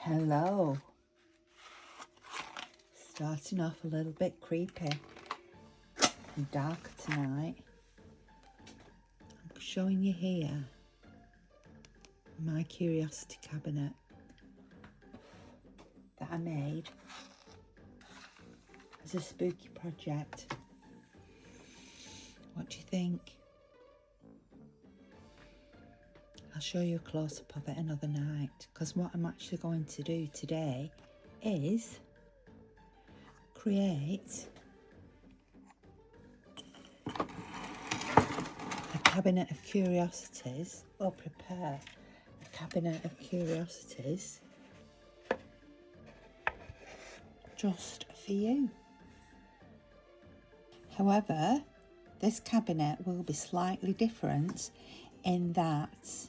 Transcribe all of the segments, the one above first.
Hello. Starting off a little bit creepy and dark tonight. I'm showing you here my curiosity cabinet that I made as a spooky project. What do you think? I'll show you a close-up of it another night, because what I'm actually going to do today is create a cabinet of curiosities, or prepare a cabinet of curiosities just for you. However, this cabinet will be slightly different in that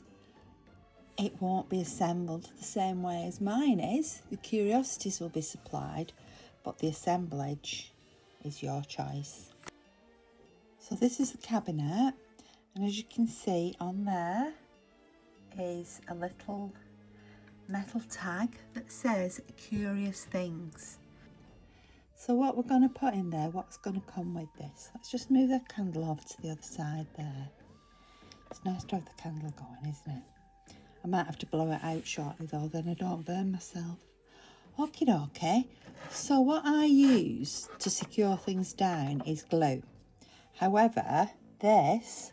it won't be assembled the same way as mine is. The curiosities will be supplied, but the assemblage is your choice. So this is the cabinet, and as you can see on there is a little metal tag that says curious things. So what we're going to put in there, what's going to come with this? Let's just move that candle over to the other side there. It's nice to have the candle going, isn't it? I might have to blow it out shortly though, then I don't burn myself. Okie dokie. So what I use to secure things down is glue. However, this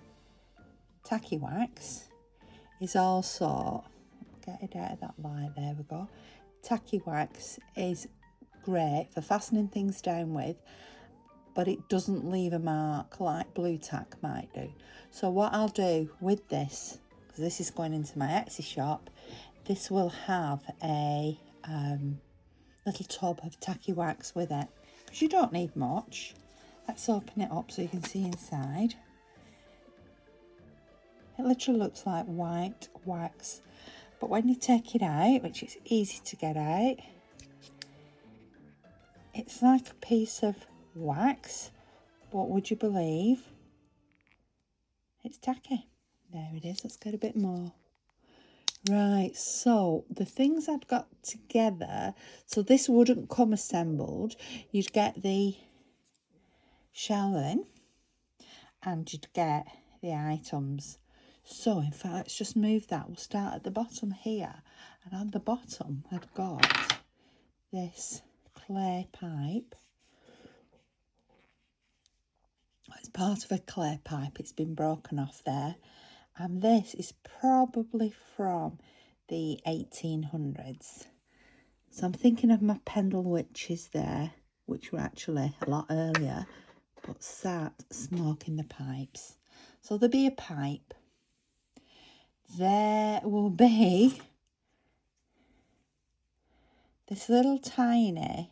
tacky wax is also, get it out of that light, there we go. Tacky wax is great for fastening things down with, but it doesn't leave a mark like blue tack might do. So what I'll do with this, because this is going into my Etsy shop, this will have a little tub of tacky wax with it, because you don't need much. Let's open it up so you can see inside. It literally looks like white wax, but when you take it out, which is easy to get out, it's like a piece of wax, but would you believe it's tacky? There it is. Let's get a bit more. Right, so the things I've got together, so this wouldn't come assembled. You'd get the shell in and you'd get the items. So in fact, let's just move that. We'll start at the bottom here, and on the bottom I've got this clay pipe. It's part of a clay pipe, it's been broken off there, and this is probably from the 1800s. So I'm thinking of my Pendle witches there, which were actually a lot earlier, but sat smoking the pipes. So there'll be a pipe. There will be this little tiny,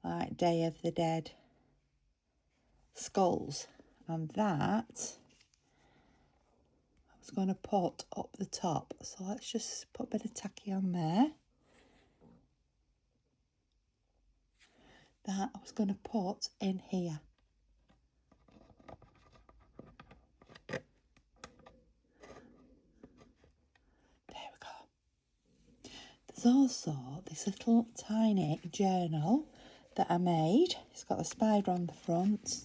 like Day of the Dead skulls, and that I was going to put up the top. So let's just put a bit of tacky on there. That I was going to put in here. There we go. There's also this little tiny journal that I made. It's got a spider on the front,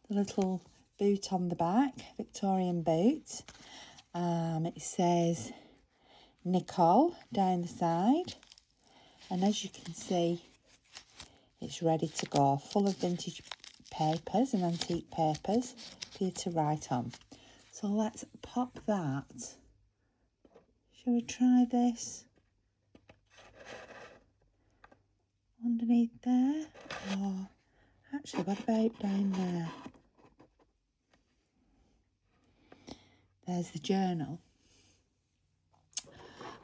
the little boot on the back, Victorian boot. It says Nicole down the side, and as you can see, it's ready to go, full of vintage papers and antique papers for you to write on. So let's pop that. Shall we try this underneath there? Or actually, what about down there? There's the journal.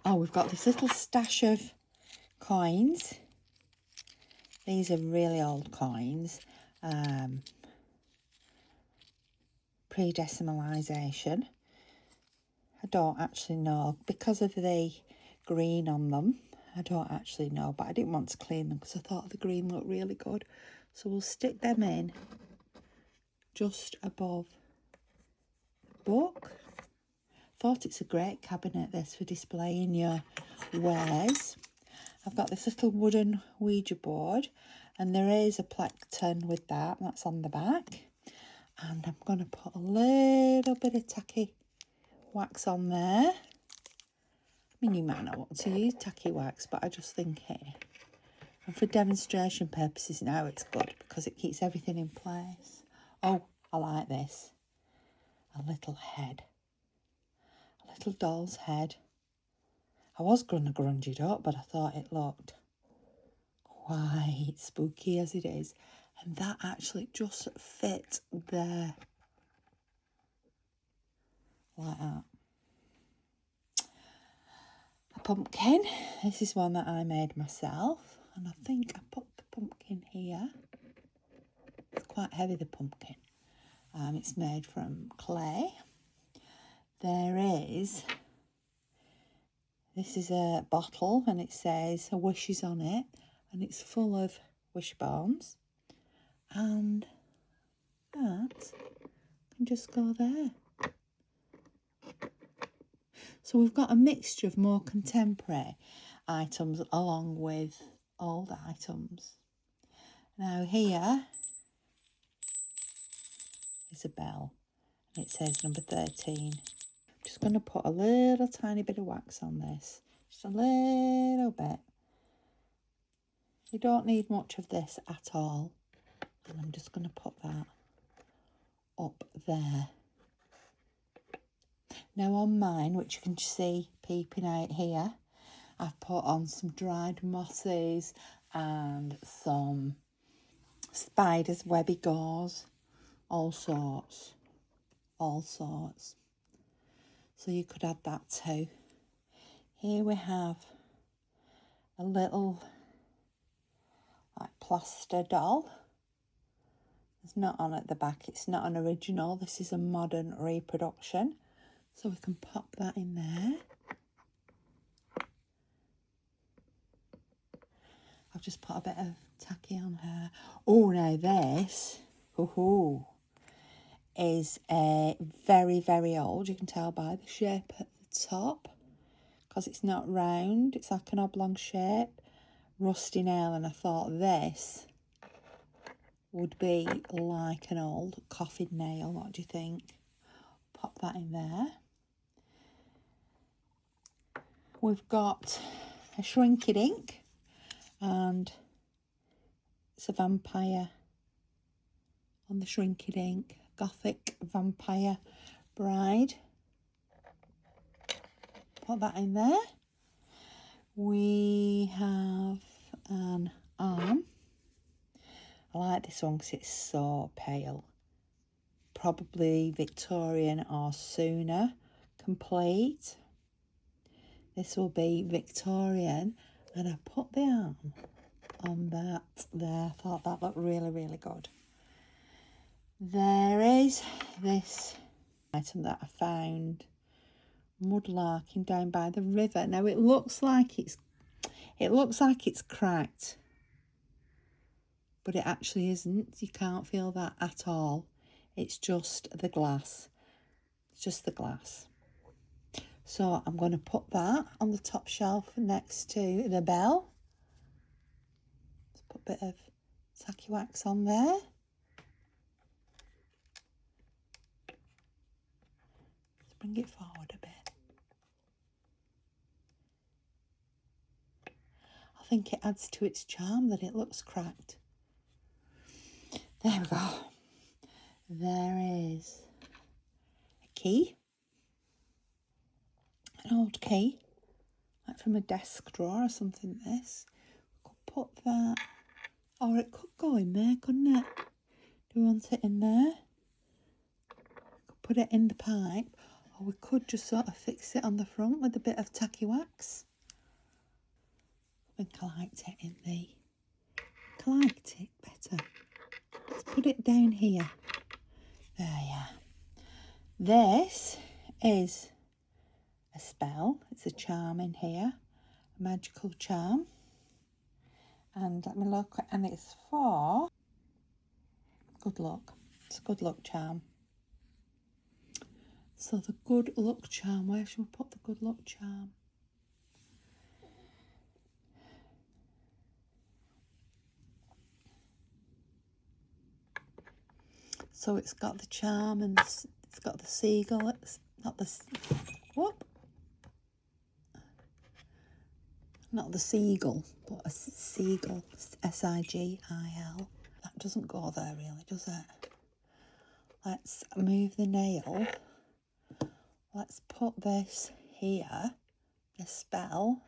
Oh, we've got this little stash of coins. These are really old coins. Pre-decimalisation. I don't actually know. Because of the green on them, I don't actually know. But I didn't want to clean them because I thought the green looked really good. So we'll stick them in just above the book. Thought it's a great cabinet, this, for displaying your wares. I've got this little wooden Ouija board, and there is a plectron with that's on the back. And I'm going to put a little bit of tacky wax on there. I mean, you might not want to use tacky wax, but I just think here, and for demonstration purposes now, it's good because it keeps everything in place. Oh, I like this. A little head. A little doll's head. I was going to grunge it up, but I thought it looked quite spooky as it is. And that actually just fit there. Like that. A pumpkin. This is one that I made myself. And I think I put the pumpkin here. It's quite heavy, the pumpkin. It's made from clay. This is a bottle, and it says wishes on it, and it's full of wishbones, and that can just go there. So we've got a mixture of more contemporary items along with old items. Now here is a bell, and it says number 13. Just going to put a little tiny bit of wax on this, just a little bit. You don't need much of this at all, and I'm just going to put that up there. Now on mine, which you can see peeping out here, I've put on some dried mosses and some spider's webby gauze, all sorts. So you could add that too. Here we have a little like plaster doll. It's not on at the back, it's not an original, this is a modern reproduction. So we can pop that in there. I've just put a bit of tacky on her. Oh, now this, is a very, very old. You can tell by the shape at the top, because it's not round, it's like an oblong shape. Rusty nail, and I thought this would be like an old coffin nail. What do you think? Pop that in there. We've got a shrink-a-dink, and it's a vampire on the shrink-a-dink. Gothic vampire bride. Put that in there. We have an arm. I like this one because it's so pale. Probably Victorian or sooner complete. This will be Victorian, and I put the arm on that there. I thought that looked really, really good. There is this item that I found mudlarking down by the river. Now it looks like it's cracked, but it actually isn't. You can't feel that at all. It's just the glass. It's just the glass. So I'm going to put that on the top shelf next to the bell. Let's put a bit of tacky wax on there. Let's bring it forward a bit. I think it adds to its charm that it looks cracked. There we go. There is a key. An old key, like from a desk drawer or something. This, we could put that, or it could go in there, couldn't it? Do we want it in there? We could put it in the pipe, or we could just sort of fix it on the front with a bit of tacky wax. I think I liked it better. Let's put it down here. There, yeah. This is a spell. It's a charm in here, a magical charm. And let me look, and it's for good luck. It's a good luck charm. So the good luck charm, where should we put the good luck charm? So it's got the charm and it's got the seagull. It's not the whoop, not the seagull, but a seagull. S-I-G-I-L. That doesn't go there really, does it? Let's move the nail. Let's put this here. The spell.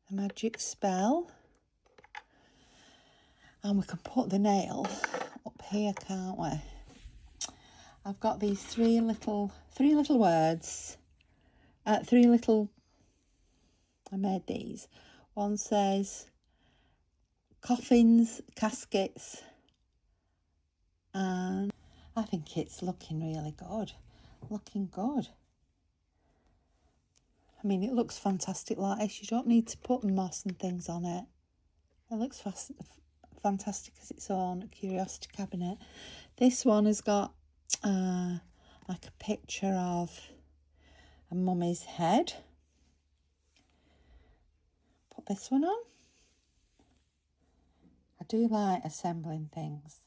The magic spell. And we can put the nail up here, can't we? I've got these three little words. I made these. One says coffins, caskets, and I think it's looking really good. Looking good. I mean, it looks fantastic like this. You don't need to put moss and things on it. It looks fantastic as its own curiosity cabinet. This one has got like a picture of a mummy's head. Put this one on. I do like assembling things.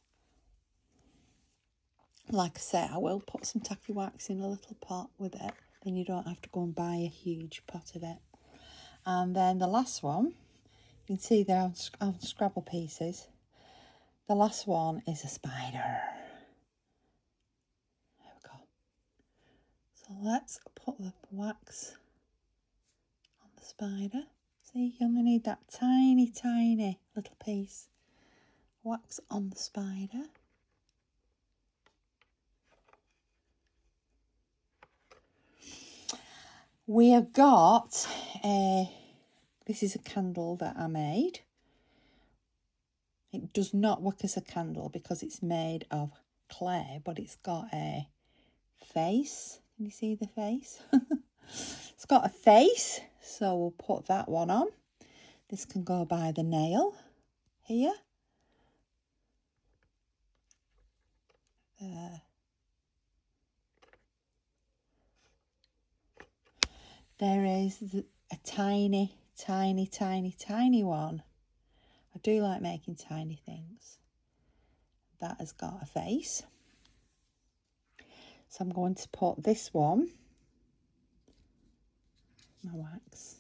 Like I say, I will put some tacky wax in a little pot with it. Then you don't have to go and buy a huge pot of it. And then the last one, you can see they're on Scrabble pieces. The last one is a spider. There we go. So let's put the wax on the spider. See, you only need that tiny, tiny little piece. Wax on the spider. We have got this is a candle that I made. It does not work as a candle because it's made of clay, but it's got a face. Can you see the face? It's got a face, so we'll put that one on. This can go by the nail here. There. There is a tiny, tiny, tiny, tiny one. I do like making tiny things. That has got a face. So I'm going to put this one, my wax.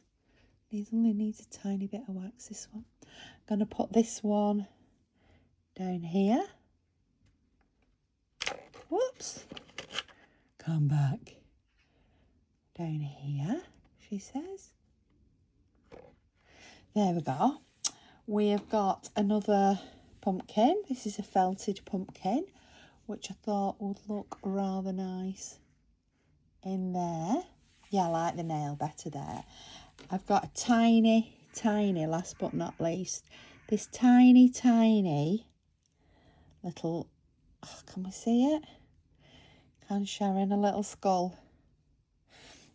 These only needs a tiny bit of wax, this one. I'm going to put this one down here. Whoops. Come back. Down here, she says. There we go. We have got another pumpkin. This is a felted pumpkin, which I thought would look rather nice in there. Yeah, I like the nail better there. I've got a tiny, tiny, last but not least, this tiny, tiny little, oh, can we see it? Can Sharon, a little skull.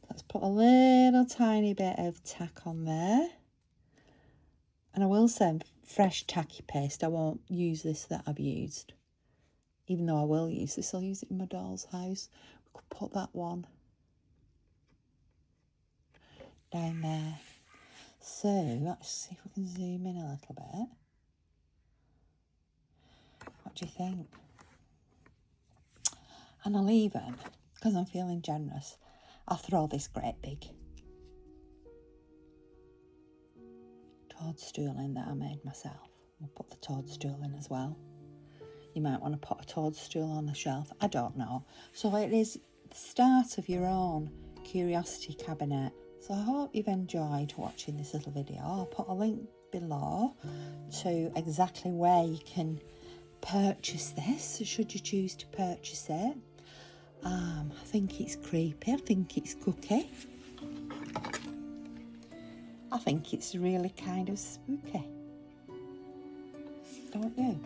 Let's put a little tiny bit of tack on there. And I will send fresh tacky paste. I won't use this that I've used. Even though I will use this, I'll use it in my doll's house. We could put that one down there. So, let's see if we can zoom in a little bit. What do you think? And I'll even, because I'm feeling generous, I'll throw this great big toadstool in that I made myself. We'll put the toadstool in as well. You might want to put a toadstool on the shelf. I don't know. So it is the start of your own curiosity cabinet. So I hope you've enjoyed watching this little video. I'll put a link below to exactly where you can purchase this, should you choose to purchase it. I think it's creepy. I think it's cookie. I think it's really kind of spooky. Don't you?